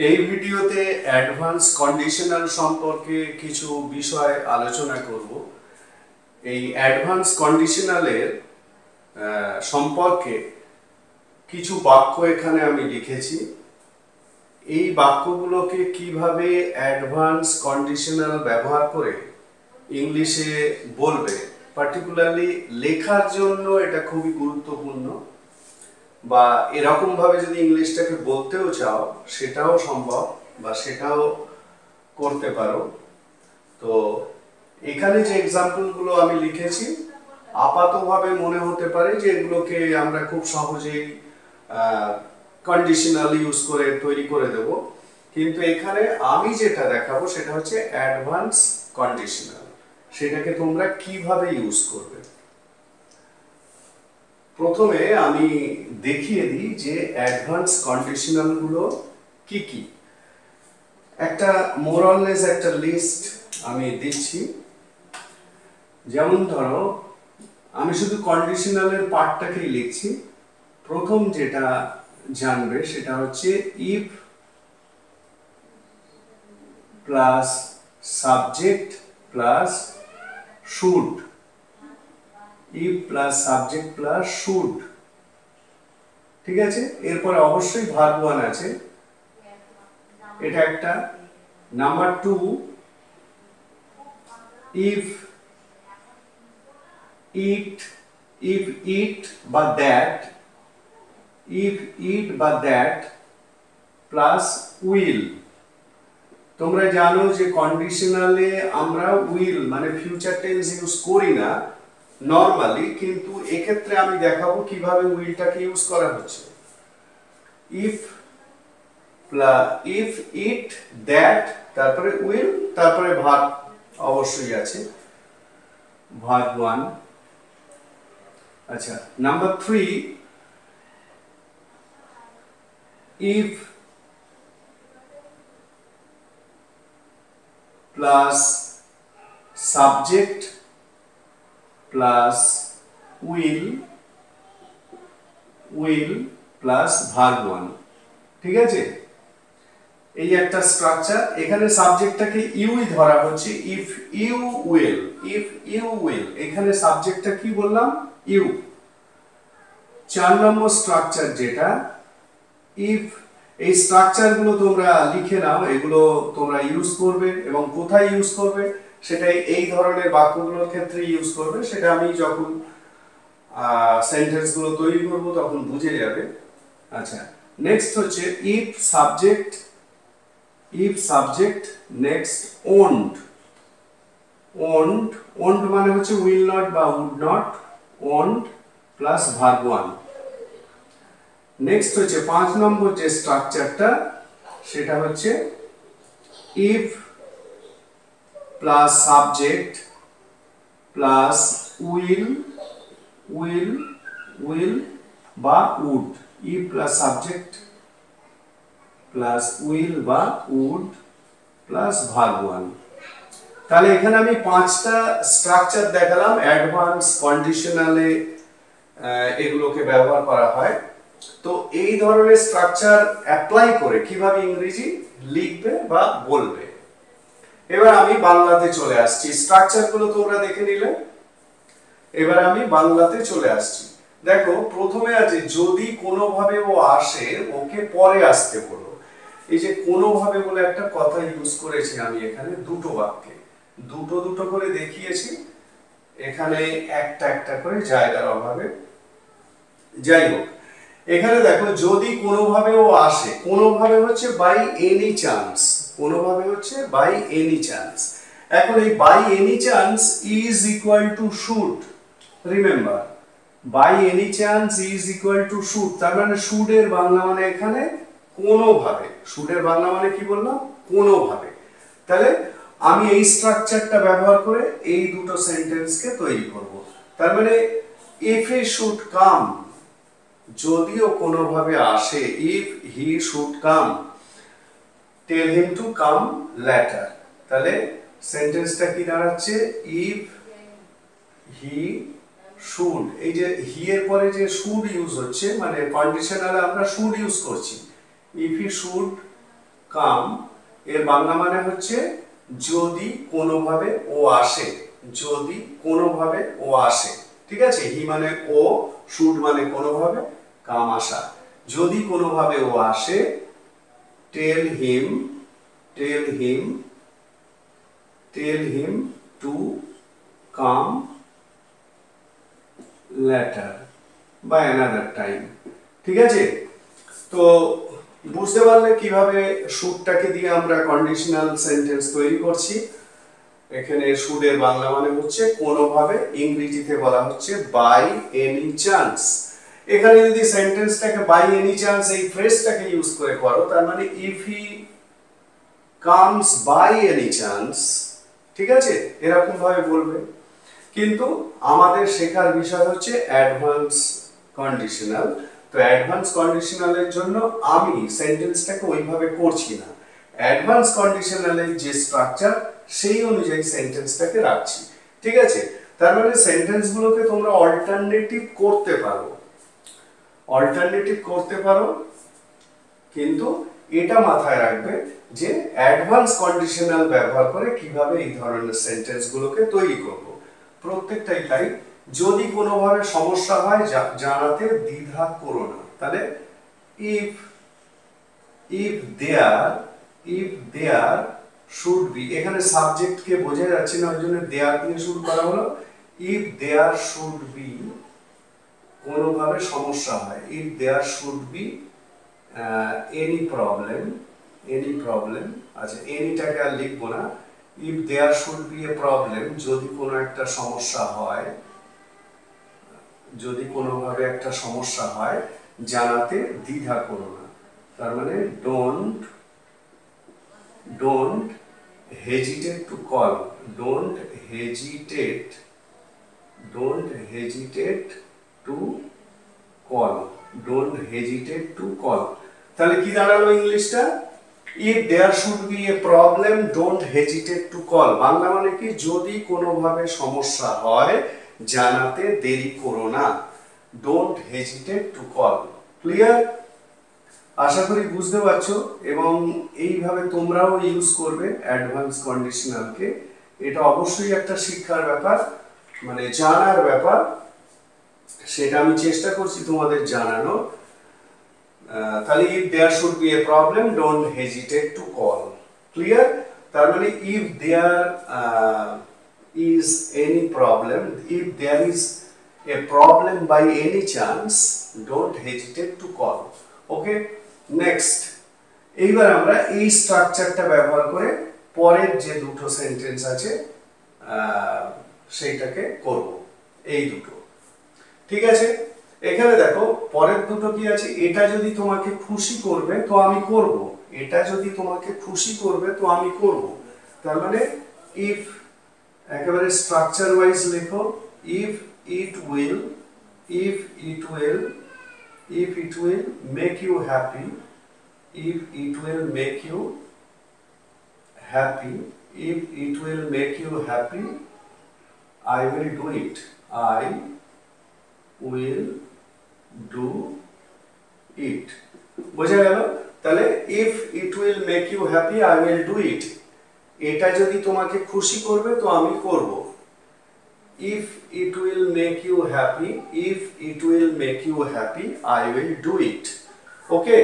এই ভিডিওতে advance conditional সম্পর্কে কিছু বিষয় আলোচনা করব। এই অ্যাডভান্স কন্ডিশনালের সম্পর্কে কিছু বাক্য এখানে আমি লিখেছি। এই বাক্যগুলোকে কিভাবে অ্যাডভান্স কন্ডিশনাল ব্যবহার করে ইংলিশে বলবে, পার্টিকুলারলি লেখার জন্য এটা খুবই গুরুত্বপূর্ণ, বা এরকম ভাবে যদি ইংলিশটাকে বলতেও চাও সেটাও সম্ভব, বা সেটাও করতে পারো। তো এখানে যে এক্সাম্পলগুলো আমি লিখেছি আপাতভাবে মনে হতে পারে যে এগুলোকে আমরা খুব সহজেই কন্ডিশনাল ইউজ করে তৈরি করে দেব, কিন্তু এখানে আমি যেটা দেখাবো সেটা হচ্ছে অ্যাডভান্স কন্ডিশনাল। সেটাকে তোমরা কিভাবে ইউজ করবে। প্রথমে আমি দেখিয়ে দিই যে অ্যাডভান্স কন্ডিশনাল গুলো কি কি। একটা মোরাললেস একটা লিস্ট আমি দিচ্ছি। যেমন ধরো, আমি শুধু কন্ডিশনালের পার্টটাকেই লিখছি। প্রথম যেটা জানবে সেটা হচ্ছে if plus subject plus should. If plus subject plus should, ঠিক আছে। এরপরে অবশ্যই ভার্ব ওয়ান আছে, এটা একটা। নাম্বার টু, ইফ ইট বা দ্যাট, ইফ ইট বা দ্যাট প্লাস উইল। তোমরা জানো যে কন্ডিশনালে আমরা উইল মানে ফিউচার টেন্স ইউজ করি না নরমালি, কিন্তু এক্ষেত্রে আমি দেখাবো কিভাবে উইলটাকে ইউজ করা হচ্ছে। ইফ ইট দ্যাট, তারপরে উইল, তারপরে ভার্ব অবশ্যই আছে, ভার্ব ওয়ান। আচ্ছা, number three, if plus subject plus will plus verb one, ঠিক আছে। এই একটা স্ট্রাকচার। এখানে সাবজেক্টটাকে ইউই ধরা হচ্ছে, ইফ ইউ উইল। এখানে সাবজেক্টটা কি বললাম? ইউ। 4 নম্বর স্ট্রাকচার যেটা ইফ। এই স্ট্রাকচারগুলো তোমরা লিখে নাও, এগুলো তোমরা ইউজ করবে, এবং কোথায় ইউজ করবে সেটাই এই ধরনের বাক্যগুলোর ক্ষেত্রে ইউজ করবে। সেটা আমি যখন সেন্টেন্সগুলো তৈরি করব তখন বুঝে যাবে। আচ্ছা, নেক্সট হচ্ছে if subject next won't. Won't মানে হচ্ছে উইল নট বা would not, won't plus verb one. Next হচ্ছে 5 নম্বর যে স্ট্রাকচারটা সেটা হচ্ছে if plus subject plus will বা would. If plus subject plus will বা উড প্লাস ভার্ব ওয়ান। তাহলে এখানে আমি 5টা স্ট্রাকচার দেখালাম অ্যাডভান্স কন্ডিশনালে এগুলোকে ব্যবহার করা হয়। তো এই ধরনের স্ট্রাকচার অ্যাপ্লাই করে কিভাবে ইংরেজি লিখবে বা বলবে। এবার আমি বাংলাতে চলে আসছি। স্ট্রাকচারগুলো তোমরা দেখে নিলে, এবার আমি বাংলাতে চলে আসছি। দেখো, প্রথমে আছে যদি কোনোভাবে ও আসে, ওকে পরে আসতে বলো। এই যে কোনোভাবে বলে একটা কথা ইউজ করেছি আমি এখানে দুটো বাক্যে, দুটো করে দেখিয়েছি। এখানে একটা করে জায়গার অভাবে, যাই হোক, এখানে দেখো যদি কোনোভাবে ও আসে, কোনোভাবে হচ্ছে বাই এনি চান্স, কোনোভাবে হচ্ছে বাই এনি চান্স। এখন এই by any chance is equal to should. Remember, by any chance is equal to should, তার মানে শুড এর বাংলা মানে এখানে কোনোভাবে। শুড এর বাংলা মানে কি বললাম? কোনোভাবে। তাহলে আমি এই স্ট্রাকচারটা ব্যবহার করে এই দুটো সেন্টেন্সকে তৈরি করব। তার মানে ইফ হি শুড কাম, যদিও কোনোভাবে আসে, if he should come, tell him to come later. তাহলে সেন্টেন্সটা কি দাঁড়াচ্ছে? ইফ হি শুড, এই যে হি এর পরে যে শুড ইউজ হচ্ছে, মানে কন্ডিশনালে আমরা শুড ইউজ করছি। ইফ হি শুড কাম এর বাংলা মানে হচ্ছে যদি কোনোভাবে ও আসে, যদি কোনোভাবে ও আসে। ঠিক আছে, হি মানে ও, শুড মানে কোনোভাবে, কাম আসা। যদি কোনোভাবে ও আসে, টেল হিম, টেল হিম, টেল হিম টু কাম লেটার বা অ্যানাদার টাইম। ঠিক আছে, তো বুঝতে পারলে কিভাবে শুডটাকে দিয়ে আমরা কন্ডিশনাল সেন্টেন্স তৈরি করছি। এখানে শুডের বাংলা মানে হচ্ছে কোনোভাবে, ইংরেজিতে বলা হচ্ছে বাই এনি চান্স। এখানে যদি সেন্টেন্সটাকে বাই এনি চান্স এই ফ্রেজটাকে ইউজ করে করো, তার মানে if he comes by any chance, ঠিক আছে, এরকম ভাবে বলবে। কিন্তু আমাদের শেখার বিষয় হচ্ছে অ্যাডভান্স কন্ডিশনাল। তো অ্যাডভান্স কন্ডিশনালের জন্য আমি সেন্টেন্সটাকে ওইভাবে করছি না, অ্যাডভান্স কন্ডিশনালের যে স্ট্রাকচার সেই অনুযায়ী সেন্টেন্সটাকে রাখছি। ঠিক আছে, তার মানে সেন্টেন্সগুলোকে তোমরা অল্টারনেটিভ করতে পারো, অল্টারনেটিভ করতে পারো, কিন্তু এটা মাথায় রাখবে যে অ্যাডভান্স কন্ডিশনাল ব্যবহার করে কিভাবে এই ধরনের সেন্টেন্সগুলোকে তৈরি করব। প্রত্যেকটাই তাই। যদি কোনোভাবে সমস্যা হয় জানাতে দ্বিধা করো না। তাহলে if if there should be, এখানে সাবজেক্ট কে বোঝা যাচ্ছে না, ওই জন্য দেয়ার দিয়ে শুরু করা হলো। ইফ দেয়ার শুড বি, কোনোভাবে সমস্যা হয়, if there should be any problem, any problem, আচ্ছা এনিটাকে আর লিখবো না। If there should be a problem, যদি কোনো একটা সমস্যা হয়, যদি কোনোভাবে একটা সমস্যা হয় জানাতে দ্বিধা করো না। তার মানে don't hesitate to call, don't hesitate to call, don't hesitate to call. তাহলে কি দাঁড়ালো ইংলিশটা? If there should be a problem don't hesitate to call, Bangla মানে কি, যদি কোনোভাবে সমস্যা হয় জানাতে দেরি করো না, don't hesitate to call. Clear? আশা করি বুঝতে পারছো, এবং এইভাবে তোমরাও ইউজ করবে অ্যাডভান্স কন্ডিশনালকে। এটা অবশ্যই একটা শিক্ষার ব্যাপার, মানে জানার ব্যাপার, সেটা আমি চেষ্টা করছি তোমাদের জানানো। তাহলে if there should be a problem don't hesitate to call. Clear? তার মানে if there is any problem, if there is a problem by any chance don't hesitate to call. Okay, next. এইবার আমরা এই স্ট্রাকচারটা ব্যবহার করে পরের যে দুটো সেন্টেন্স আছে সেইটাকে করব, এই দুটো। ঠিক আছে, এখানে দেখো পরের দুটো কি আছে, এটা যদি তোমাকে খুশি করবে তো আমি করব, এটা যদি তোমাকে খুশি করবে তো আমি করব। তার মানে ইফ, একেবারে স্ট্রাকচার ওয়াইজ লেখো, if it will, if it will, if it will make you happy, if it will make you happy, if it will make you happy, I will do it, I will do it। বোঝা গেল? তাহলে if it will make you happy, I will do it, এটা যদি তোমাকে খুশি করবে তো আমি করব। If it will make you happy, if it will make you happy, I will do it. Okay?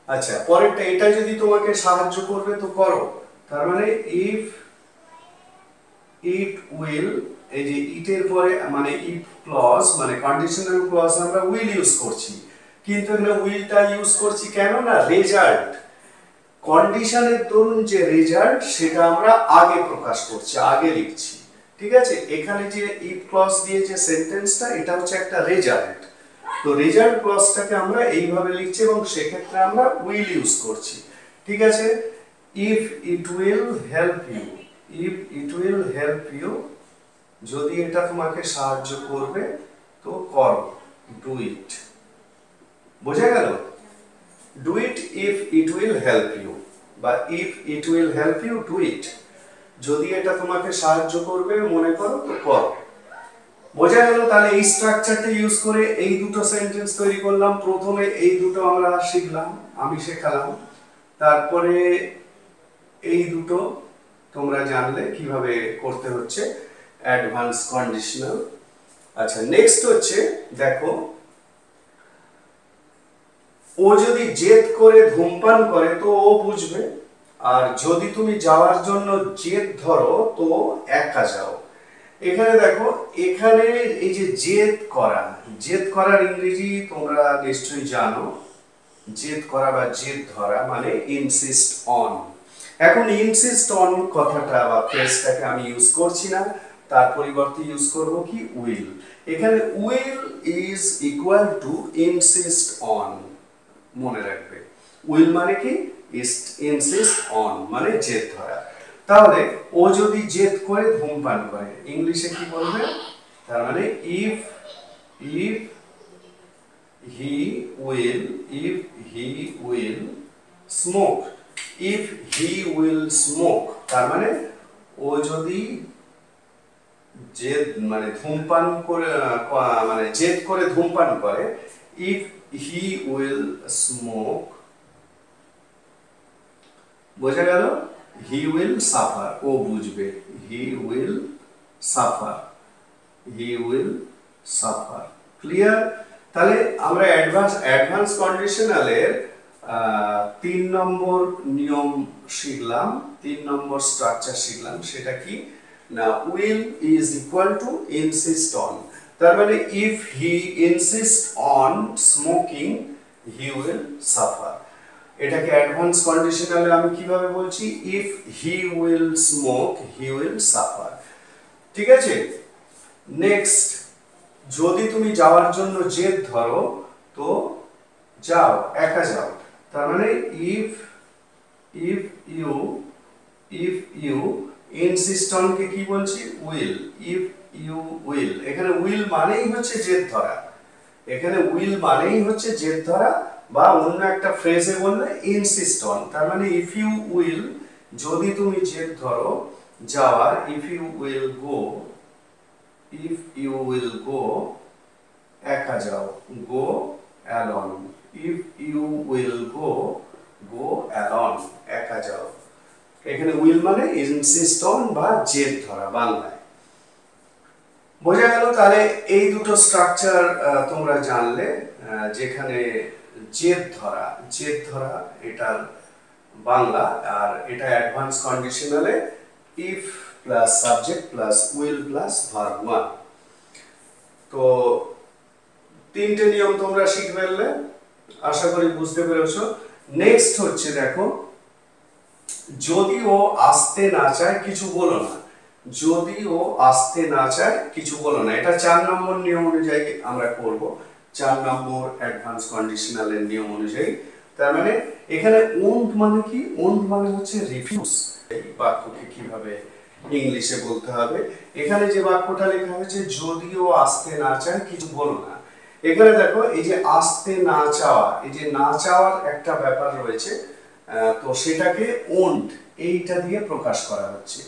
আচ্ছা, পরেরটা, এটা যদি তোমাকে সাহায্য করবে তো করো। তার মানে if it will, এই যে it এর পরে মানে if ক্লজ, মানে কন্ডিশনাল ক্লজ আমরা will ইউজ করছি, কিন্তু এখানে willটা ইউজ করছি কেন না, রেজাল্ট, কন্ডিশনের দরুন যে রেজাল্ট সেটা আমরা আগে প্রকাশ করছি, আগে লিখছি। ঠিক আছে, এখানে যে ইফ ক্লজ দিয়ে যে সেন্টেন্সটা, এটা হচ্ছে একটা রেজাল্ট। তো রেজাল্ট ক্লজটাকে আমরা এইভাবে লিখছি এবং সেক্ষেত্রে আমরা উইল ইউজ করছি। ঠিক আছে, if it will help you, if it will help you, যদি এটা তোমাকে সাহায্য করবে তো করো, ডু ইট। বোঝা গেল? Do it if it will help you, বা if it will help you do it, যদি এটা তোমাকে সাহায্য করবে মনে করো তো করো। বোঝা গেল? তাহলে এই স্ট্রাকচারটা ইউজ করে এই দুটো সেন্টেন্স তৈরি করলাম। প্রথমে এই দুটো আমরা শিখলাম, আমি শেখালাম। তারপরে এই দুটো তোমরা জানলে কিভাবে করতে হচ্ছে অ্যাডভান্স কন্ডিশনাল। আচ্ছা, নেক্সট হচ্ছে দেখো, ও যদি জেদ করে ধূমপান করে তো ও বুঝবে, আর যদি তুমি যাওয়ার জন্য জেদ ধরো তো একা যাও। এখানে দেখো, এখানে এই যে জেদ করা, জেদ করার ইংরেজি তোমরা নিশ্চয়ই জানো। জেদ করা বা জেদ ধরা মানে ইনসিস্ট অন। এখন ইনসিস্ট অন কথাটা বা ফ্রেজটাকে আমি ইউজ করছি না, তার পরিবর্তে ইউজ করব কি উইল। এখানে will is equal two insist on, মনে রাখবে। উইল মানে কি ইনসিস্ট অন মানে জেদ ধরা। তাহলে ও যদি জেদ করে ধূমপান করে, ইংলিশে কি বলবে? তার মানে if he will smoke, if he will smoke তার মানে ও যদি জেদ মানে ধূমপান করে মানে জেদ করে ধূমপান করে, ইফ হি উইল স্মোক, বোঝা গেল? হি উইল সাফার, ও বুঝবে, হি উইল সাফার, ক্লিয়ার? তাহলে আমরা অ্যাডভান্স কন্ডিশনালের 3 নম্বর নিয়ম শিখলাম, 3 নম্বর স্ট্রাকচার শিখলাম। সেটা কি না, will is equal two insist on. তার মানে if he insist on smoking he will suffer. এটাকে অ্যাডভান্স কন্ডিশনালে আমি কিভাবে বলছি? If he will smoke he will suffer. ঠিক আছে? নেক্সট, যদি তুমি যাওয়ার জন্য জেদ ধরো তো যাও, একা যাও। তার মানে ইফ ইউ ইনসিস্ট অন কে কি বলছি? উইল। ইফ ইউ উইল, এখানে উইল মানেই হচ্ছে জেদ ধরা, এখানে উইল মানেই হচ্ছে জেদ ধরা, বা অন্য একটা ফ্রেজে বললে ইনসিস্ট অন। তার মানে ইফ ইউ উইল, যদি তুমি জেদ ধরো যাওয়ার, ইফ ইউ উইল গো একা যাও, go alone. If you will go alone, একা যাও। এখানে উইল মানে ইনসিস্ট অন বা জেদ ধরা বাংলায়। বোঝা গেল? তাহলে এই দুটো স্ট্রাকচার তোমরা জানলে, যেখানে জেদ ধরা এটার বাংলা, আর এটা অ্যাডভান্স কন্ডিশনালে if plus subject plus will plus verb 1। তো 3টে নিয়ম তোমরা শিখে ফেললে, আশা করি বুঝতে পেরেছো। নেক্সট হচ্ছে দেখো, যদি ও আসতে না চায় কিছু বলো না, যদি ও আসতে না চায় কিছু বলো না। এটা 4 নম্বর নিয়ম অনুযায়ী আমরা করব, 4 নম্বর অ্যাডভান্স কন্ডিশনালের নিয়ম অনুযায়ী। তার মানে এখানে ওন্ট মানে কি? ওন্ট মানে হচ্ছে রিফিউজ। এই বাক্যকে কিভাবে ইংলিশে বলতে হবে? এখানে যে বাক্যটা লেখা হয়েছে, যদি ও আসতে না চায় কিছু বলো না, এখানে দেখো এই যে আসতে না চাওয়া, এই যে না চাওয়ার একটা ব্যাপার রয়েছে, তো সেটাকে ওন্ট এইটা দিয়ে প্রকাশ করা হচ্ছে।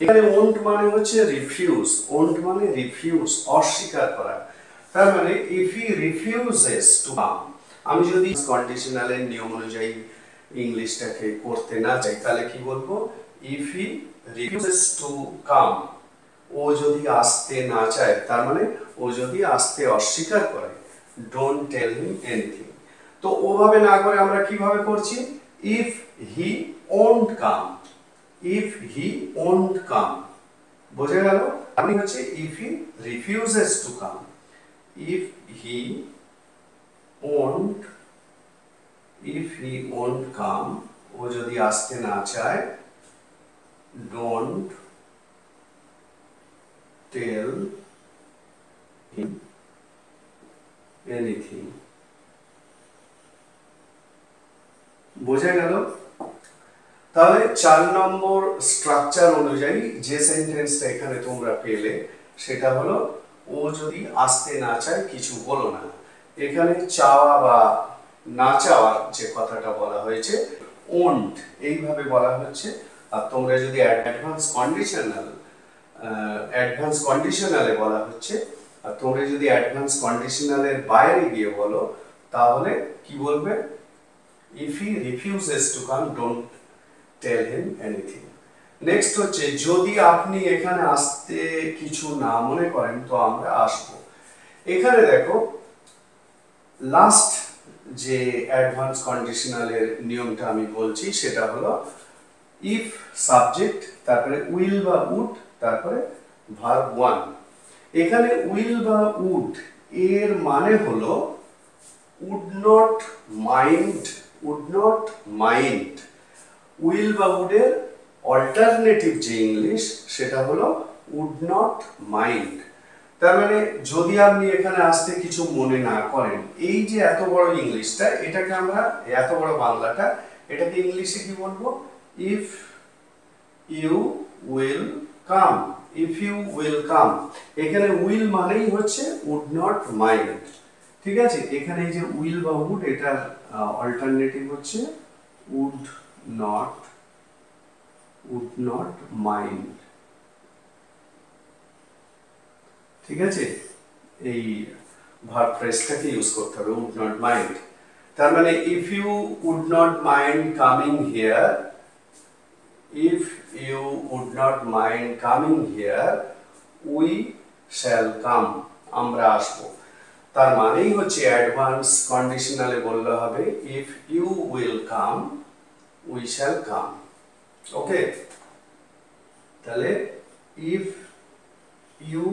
এখানে ওন্ট মানে হচ্ছে রিফিউজ, ওন্ট মানে রিফিউজ, অস্বীকার করা। তার মানে if he refuses to come, আমি যদি কন্ডিশনালের নিয়ম অনুযায়ী ইংলিশটাকে করতে না চাই তাহলে কি বলবো? If he refuses to come, ও যদি আসতে না চায়, তার মানে ও যদি আসতে অস্বীকার করে, ডোন্ট টেল হিম এনিথিং। তো ওভাবে না করে আমরা কিভাবে করছি? If he won't come, if he won't come, বোঝা গেল? আমি হচ্ছে if he refuses to come, if he won't come, ও যদি আসতে না চায়, ডোন্ট টেল হিম এনিথিং। বোঝা গেল? তাহলে 4 নম্বর স্ট্রাকচার অনুযায়ী যে সেন্টেন্সটা এখানে তোমরা পেলে সেটা হলো, ও যদি আসতে না চায় কিছু বলো না। এখানে চাওয়া বা না চাওয়ার যে কথাটা বলা হয়েছে, ওন্ট এইভাবে বলা হচ্ছে। আর তোমরা যদি অ্যাডভান্স কন্ডিশনালে বলা হচ্ছে, আর তোমরা যদি অ্যাডভান্স কন্ডিশনালের বাইরে গিয়ে বলো তাহলে কি বলবে? if he refuses to come, don't tell him anything. Next হচ্ছে যদি আপনি এখানে আসতে কিছু না মনে করেন তো আমরা আসবো। এখানে দেখো লাস্ট যে অ্যাডভান্স কন্ডিশনালের নিয়মটা আমি বলছি সেটা হলো ইফ সাবজেক্ট তারপরে উইল বা উড তারপরে ভার্ব ওয়ান। এখানে উইল বা উড এর মানে হলো would not mind, would not mind. Will বা উডের অল্টারনেটিভ যে ইংলিশ সেটা হলো উড নট মাইন্ড। তার মানে যদি আপনি এখানে আসতে কিছু মনে না করেন, এই যে এত বড় ইংলিশটা এটাকে আমরা এত বড় বাংলাটা এটাকে ইংলিশে কি বলবো? If you will come, if you will come. এখানে উইল মানেই হচ্ছে উড নট মাইন্ড, ঠিক আছে? এখানে এই যে উইল বা উড এটার অল্টারনেটিভ হচ্ছে উড নট মাইন্ড, ঠিক আছে? এই ভার্ব ফ্রেজটাকে ইউজ করতে হবে, উড নট মাইন্ড। তার মানে if you would not mind coming here, if you would not mind coming here, we shall come, আমরা আসবো। তার মানেই হচ্ছে অ্যাডভান্স কন্ডিশনালে বললে হবে if you will come, we shall come, ওকে? তাহলে if you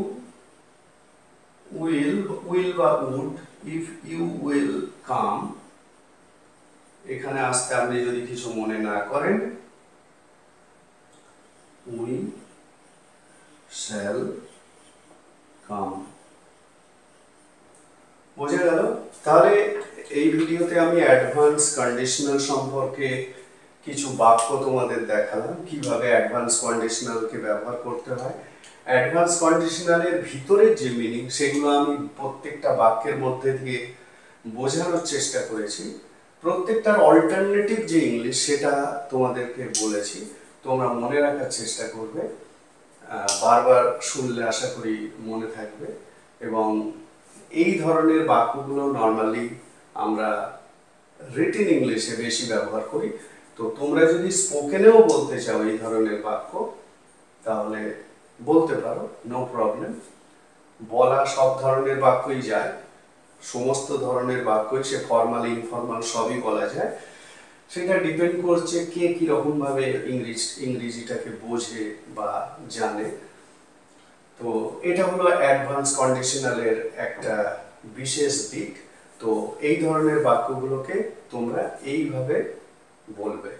will বা would, if you will come, এখানে আসতে আপনি যদি কিছু মনে না করেন we shall come, বোঝা গেল? তাহলে এই ভিডিওতে আমি অ্যাডভান্স কন্ডিশনাল সম্পর্কে কিছু বাক্য তোমাদের দেখালাম, কিভাবে অ্যাডভান্স কন্ডিশনালকে ব্যবহার করতে হয়। অ্যাডভান্স কন্ডিশনালের ভিতরের যে মিনিং সেগুলো আমি প্রত্যেকটা বাক্যের মধ্যে দিয়ে বোঝানোর চেষ্টা করেছি। প্রত্যেকটার অল্টারনেটিভ যে ইংলিশ সেটা তোমাদেরকে বলেছি, তোমরা মনে রাখার চেষ্টা করবে, বারবার শুনলে আশা করি মনে থাকবে। এবং এই ধরনের বাক্যগুলো নর্মালি আমরা রিটেন ইংলিশে বেশি ব্যবহার করি। তো তোমরা যদি স্পোকেনেও বলতে চাও এই ধরনের বাক্য তাহলে বলতে পারো, নো প্রবলেম। বলা সব ধরনের বাক্যই যায়, সমস্ত ধরনের বাক্যই, সে ফর্মাল ইনফর্মাল সবই বলা যায়। সেটা ডিপেন্ড করছে কে কিরকম ভাবে ইংরেজিটাকে বোঝে বা জানে। তো এটা হলো অ্যাডভান্স কন্ডিশনালের একটা বিশেষ দিক। তো এই ধরনের বাক্যগুলোকে তোমরা এইভাবে বলবে।